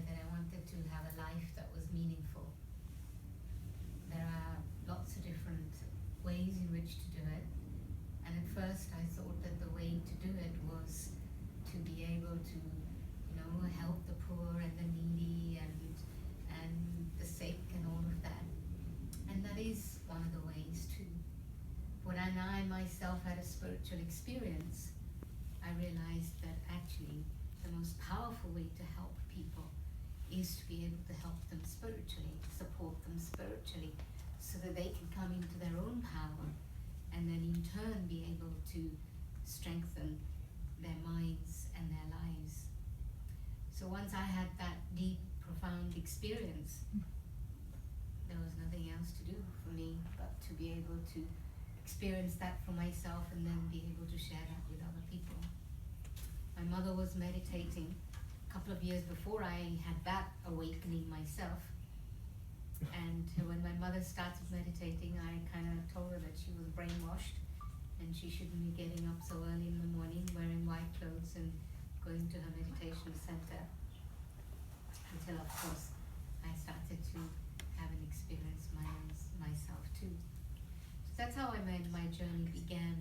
that I wanted to have a life that was meaningful. There are lots of different ways in which to do it. And at first I thought that the way to do it was to be able to, help the poor and the needy and the sick and all of that. And that is one of the ways too. When I myself had a spiritual experience, I realized that actually the most powerful way to help people is to be able to help them spiritually, support them spiritually, so that they can come into their own power and then in turn be able to strengthen their minds and their lives. So once I had that deep, profound experience, there was nothing else to do for me but to be able to experience that for myself and then be able to share that with other people. My mother was meditating a couple of years before I had that awakening myself. And when my mother started meditating, I kind of told her that she was brainwashed and she shouldn't be getting up so early in the morning, wearing white clothes and going to her meditation center. Until, of course, I started to have an experience myself too. So that's how my journey began.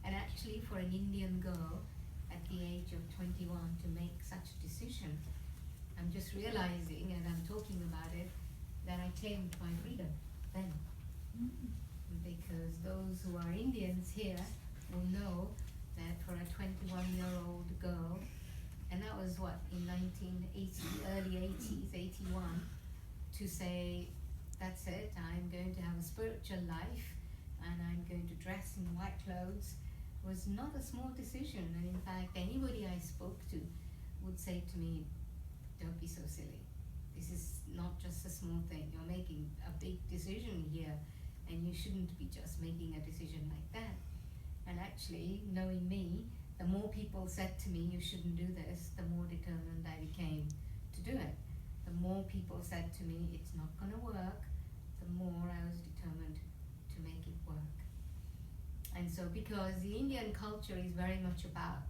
And actually, for an Indian girl at the age of 21 to make such a decision, I'm just realizing, as I'm talking about it, that I claimed my freedom then. Because those who are Indians here will know that for a 21-year-old girl, and that was what, in 1980, early 80s, 81, to say, that's it, I'm going to have a spiritual life and I'm going to dress in white clothes, was not a small decision. And in fact, anybody I spoke to would say to me, don't be so silly. This is not just a small thing. You're making a big decision here, and you shouldn't be just making a decision like that. And actually, knowing me, the more people said to me, you shouldn't do this, the more determined I became to do it. The more people said to me, it's not going to work, the more I was determined to make it work. And so, because the Indian culture is very much about,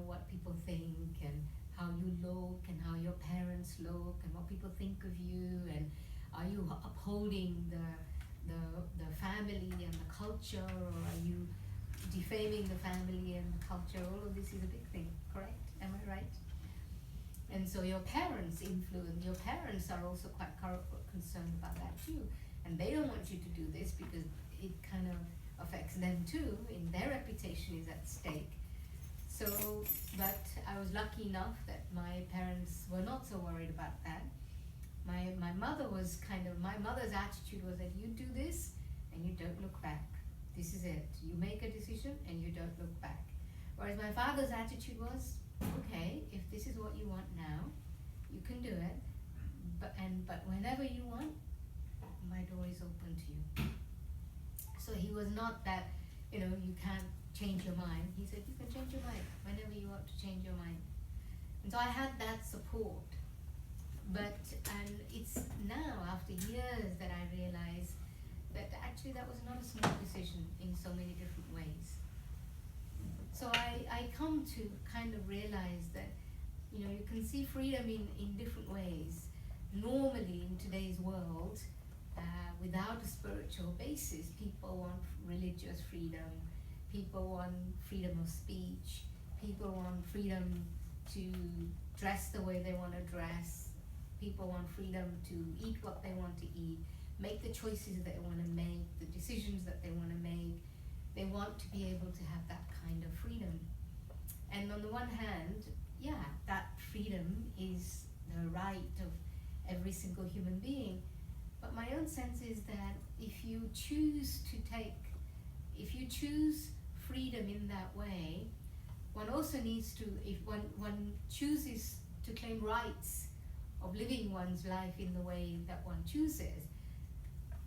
what people think and how you look and how your parents look and what people think of you, and are you upholding the family and the culture, or are you defaming the family and the culture? All of this is a big thing, correct? Am I right? And so your parents are also quite concerned about that too, and they don't want you to do this because it kind of affects them too, and their reputation is at stake. So, but I was lucky enough that my parents were not so worried about that. My mother's attitude was that you do this and you don't look back. This is it. You make a decision and you don't look back. Whereas my father's attitude was, okay, if this is what you want now, you can do it. But whenever you want, my door is open to you. So he was not that, you can't change your mind. He said, you can change your mind whenever you want to change your mind. And so I had that support. And it's now, after years, that I realize that actually that was not a small decision in so many different ways. So I come to kind of realize that, you can see freedom in different ways. Normally in today's world, without a spiritual basis, people want religious freedom, people want freedom of speech, people want freedom to dress the way they want to dress, people want freedom to eat what they want to eat, make the choices that they want to make, the decisions that they want to make. They want to be able to have that kind of freedom. And on the one hand, that freedom is the right of every single human being. But my own sense is that if you choose freedom in that way, one also needs to, if one chooses to claim rights of living one's life in the way that one chooses,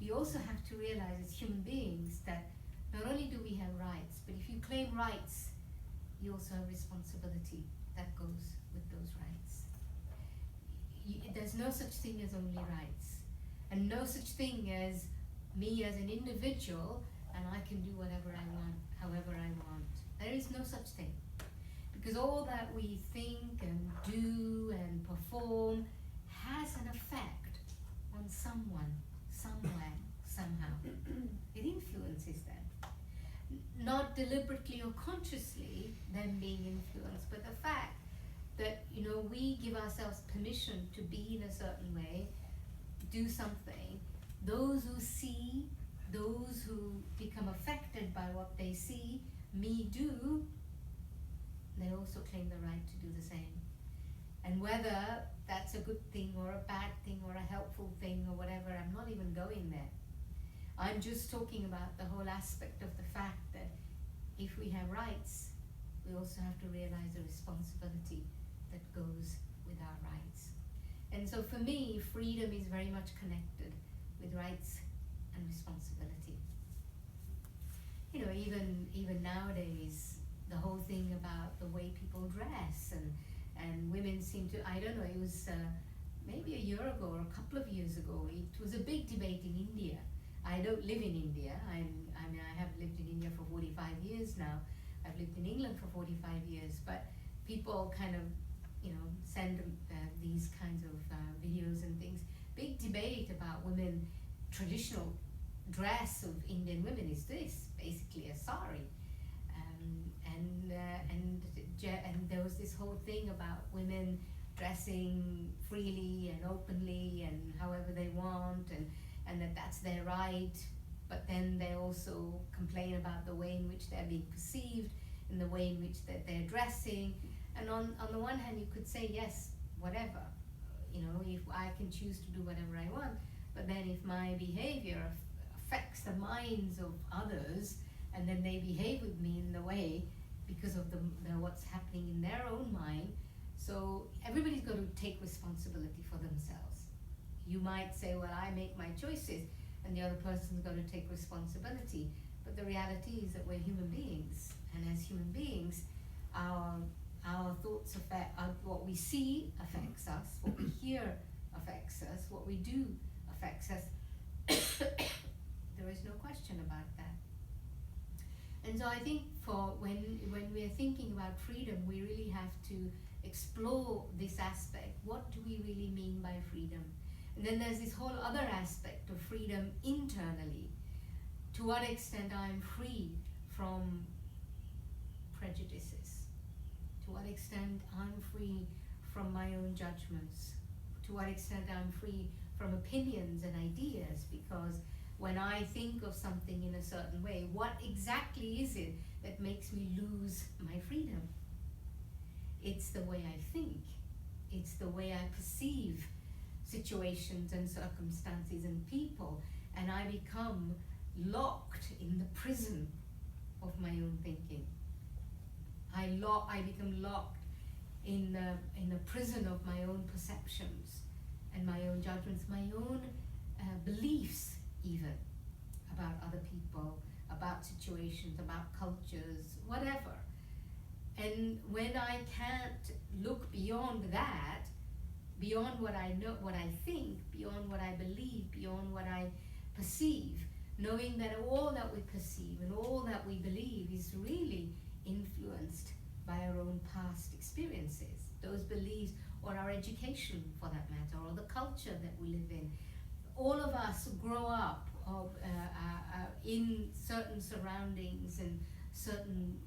we also have to realize as human beings that not only do we have rights, but if you claim rights, you also have responsibility that goes with those rights. There's no such thing as only rights, and no such thing as me as an individual and I can do whatever I want, however I want. There is no such thing. Because all that we think and do and perform form has an effect on someone, somewhere, somehow. It influences them. Not deliberately or consciously them being influenced, but the fact that, you know, we give ourselves permission to be in a certain way, do something. Those who see, those who become affected by what they see me do, they also claim the right to do the same. And whether that's a good thing or a bad thing or a helpful thing or whatever, I'm not even going there. I'm just talking about the whole aspect of the fact that if we have rights, we also have to realize the responsibility that goes with our rights. And so for me, freedom is very much connected with rights and responsibility. You know, even nowadays, the whole thing about the way people dress and women seem to, I don't know, it was maybe a year ago or a couple of years ago, it was a big debate in India. I don't live in India. I mean, I have lived in India for 45 years now. I've lived in England for 45 years, but people kind of, you know, send these kinds of videos and things. Big debate about women. Traditional dress of Indian women is this, basically a sari, and there was this whole thing about women dressing freely and openly and however they want, and that's their right. But then they also complain about the way in which they're being perceived, in the way in which they're dressing. And on the one hand, you could say, yes, whatever, you know, if I can choose to do whatever I want, but then if my behavior affects the minds of others, and then they behave with me in the way because of the what's happening in their own mind, so everybody's got to take responsibility for themselves. You might say, well, I make my choices, and the other person's got to take responsibility. But the reality is that we're human beings, and as human beings, our thoughts affect, what we see affects us, what we hear affects us, what we do affects us. There is no question about that. And so I think for when we're thinking about freedom, we really have to explore this aspect. What do we really mean by freedom? And then there's this whole other aspect of freedom internally. To what extent I'm free from prejudices? To what extent I'm free from my own judgments? To what extent I'm free from opinions and ideas? Because when I think of something in a certain way, what exactly is it that makes me lose my freedom? It's the way I think. It's the way I perceive situations and circumstances and people, and I become locked in the prison of my own thinking. I become locked in the prison of my own perceptions and my own judgments, my own beliefs even about other people, about situations, about cultures, whatever. And when I can't look beyond that, beyond what I know, what I think, beyond what I believe, beyond what I perceive, knowing that all that we perceive and all that we believe is really influenced by our own past experiences, those beliefs, or our education for that matter, or the culture that we live in. All of us grow up in certain surroundings and certain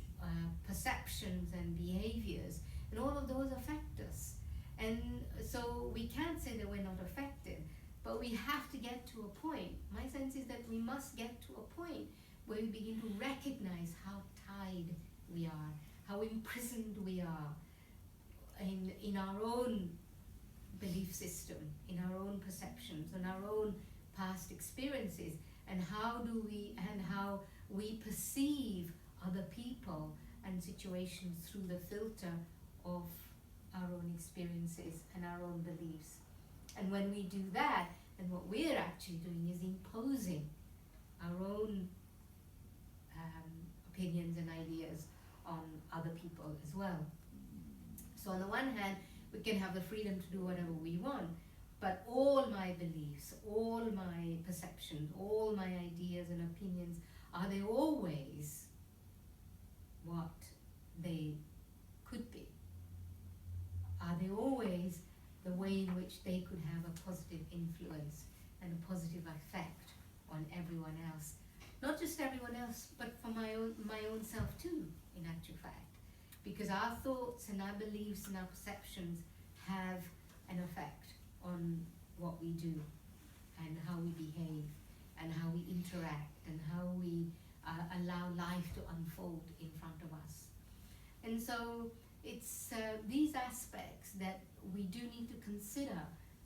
perceptions and behaviors, and all of those affect us. And so we can't say that we're not affected, but we have to get to a point. My sense is that we must get to a point where we begin to recognize how tied we are, how imprisoned we are in our own belief system, in our own perceptions, in our own past experiences, and how we perceive other people and situations through the filter of our own experiences and our own beliefs. And when we do that, then what we're actually doing is imposing our own opinions and ideas on other people as well. So on the one hand, we can have the freedom to do whatever we want, but all my beliefs, all my perceptions, all my ideas and opinions, are they always what they could be? Are they always the way in which they could have a positive influence and a positive effect on everyone else. Not just everyone else, but for my own self too, in actual fact. Because our thoughts and our beliefs and our perceptions have an effect on what we do and how we behave and how we interact and how we allow life to unfold in front of us. And so it's these aspects that we do need to consider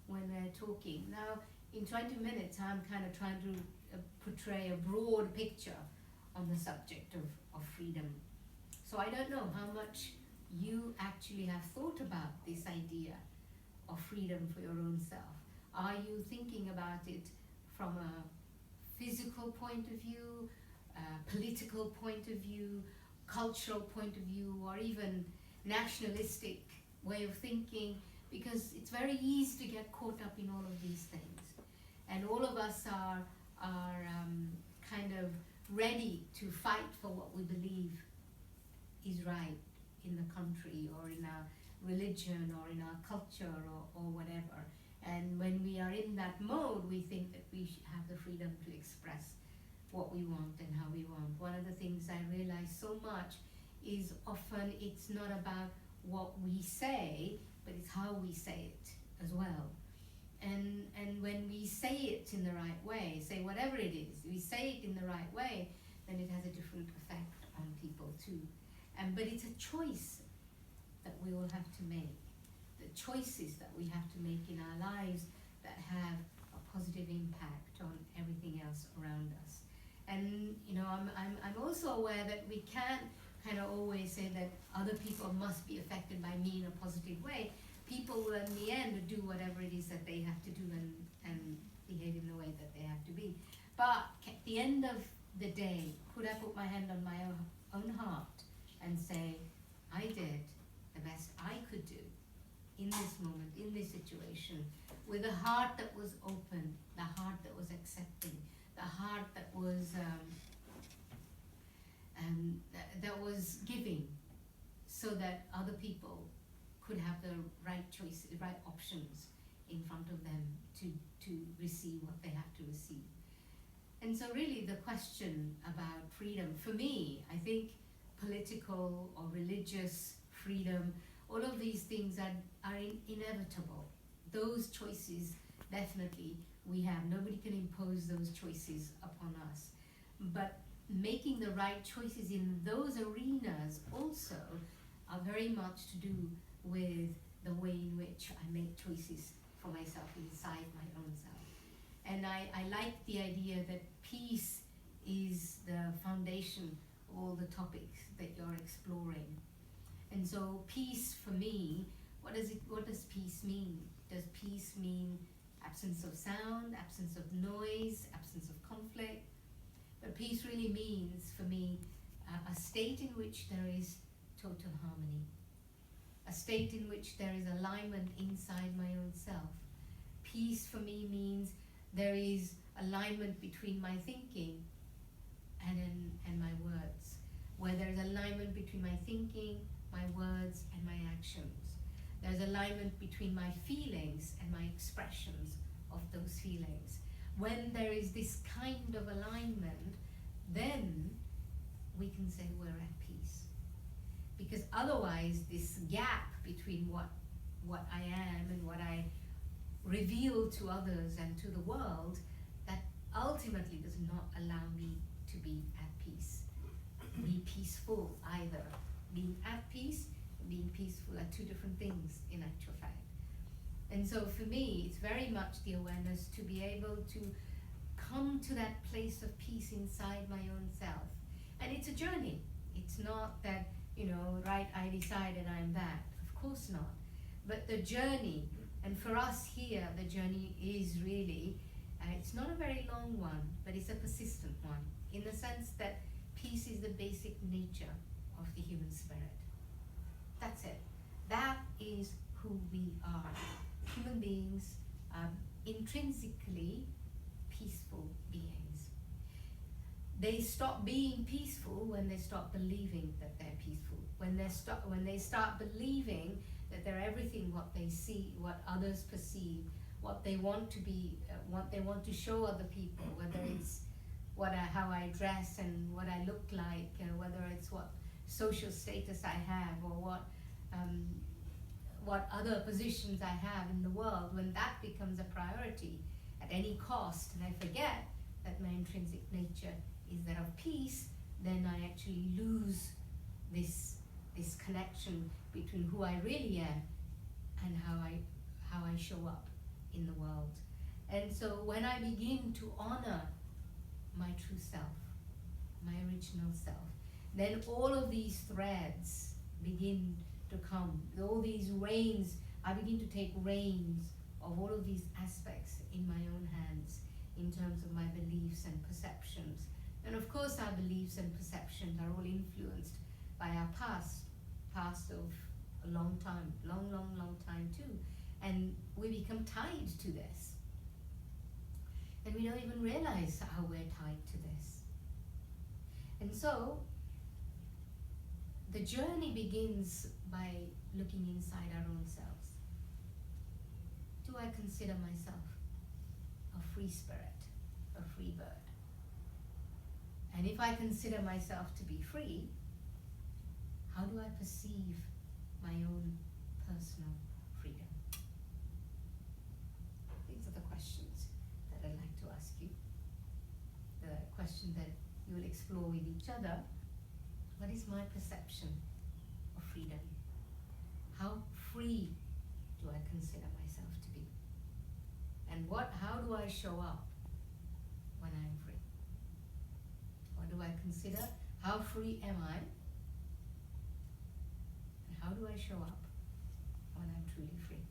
when we're talking. Now, in 20 minutes, I'm kind of trying to portray a broad picture on the subject of freedom. So I don't know how much you actually have thought about this idea of freedom for your own self. Are you thinking about it from a physical point of view, political point of view, cultural point of view, or even nationalistic way of thinking? Because it's very easy to get caught up in all of these things. And all of us are kind of ready to fight for what we believe is right in the country or in our religion or in our culture or whatever. And when we are in that mode, we think that we have the freedom to express what we want and how we want. One of the things I realize so much is often it's not about what we say, but it's how we say it as well. And when we say it in the right way, say whatever it is, we say it in the right way, then it has a different effect on people too. But it's a choice that we all have to make. The choices that we have to make in our lives that have a positive impact on everything else around us. And you know, I'm also aware that we can't kind of always say that other people must be affected by me in a positive way. People will in the end do whatever it is that they have to do and behave in the way that they have to be. But at the end of the day, could I put my hand on my own heart and say, I did the best I could do in this moment, in this situation, with a heart that was open, the heart that was accepting, the heart that was giving, so that other people could have the right choices, right options in front of them to receive what they have to receive. And so really the question about freedom, for me, I think political or religious freedom, all of these things are inevitable. Those choices, definitely, we have. Nobody can impose those choices upon us. But making the right choices in those arenas also are very much to do with the way in which I make choices for myself inside my own self. And I like the idea that peace is the foundation of all the topics that you're exploring. And so peace for me, what does peace mean? Does peace mean absence of sound, absence of noise, absence of conflict? But peace really means for me a state in which there is total harmony. A state in which there is alignment inside my own self. Peace for me means there is alignment between my thinking and my words. Where there is alignment between my thinking, my words, and my actions. There's alignment between my feelings and my expressions of those feelings. When there is this kind of alignment, then we can say we're at peace. Because otherwise, this gap between what I am and what I reveal to others and to the world, that ultimately does not allow me to be at peace. Be peaceful either. Being at peace and being peaceful are two different things in actual fact. And so for me, it's very much the awareness to be able to come to that place of peace inside my own self. And it's a journey. It's not that, right, I decided I'm that. Of course not. But the journey, and for us here, the journey is really, it's not a very long one, but it's a persistent one, in the sense that peace is the basic nature of the human spirit. That's it. That is who we are. Human beings are intrinsically peaceful beings. They stop being peaceful when they stop believing that they're peaceful. When they start believing that they're everything what they see, what others perceive, what they want to be, what they want to show other people, whether it's how I dress and what I look like, whether it's what social status I have, or what other positions I have in the world. When that becomes a priority at any cost, and I forget that my intrinsic nature is that of peace, then I actually lose this connection between who I really am and how I show up in the world. And so when I begin to honor my true self, my original self, then all of these threads begin to come. All these reins, I begin to take reins of all of these aspects in my own hands in terms of my beliefs and perceptions. And of course our beliefs and perceptions are all influenced by our past of a long time, long time too. And we become tied to this. And we don't even realize how we're tied to this. And so, the journey begins by looking inside our own selves. Do I consider myself a free spirit, a free bird? And if I consider myself to be free, how do I perceive my own personal freedom? These are the questions that I'd like to ask you. The question that you will explore with each other. What is my perception of freedom? How free do I consider myself to be? And how do I show up when I am free? What do I consider? How free am I? And how do I show up when I'm truly free?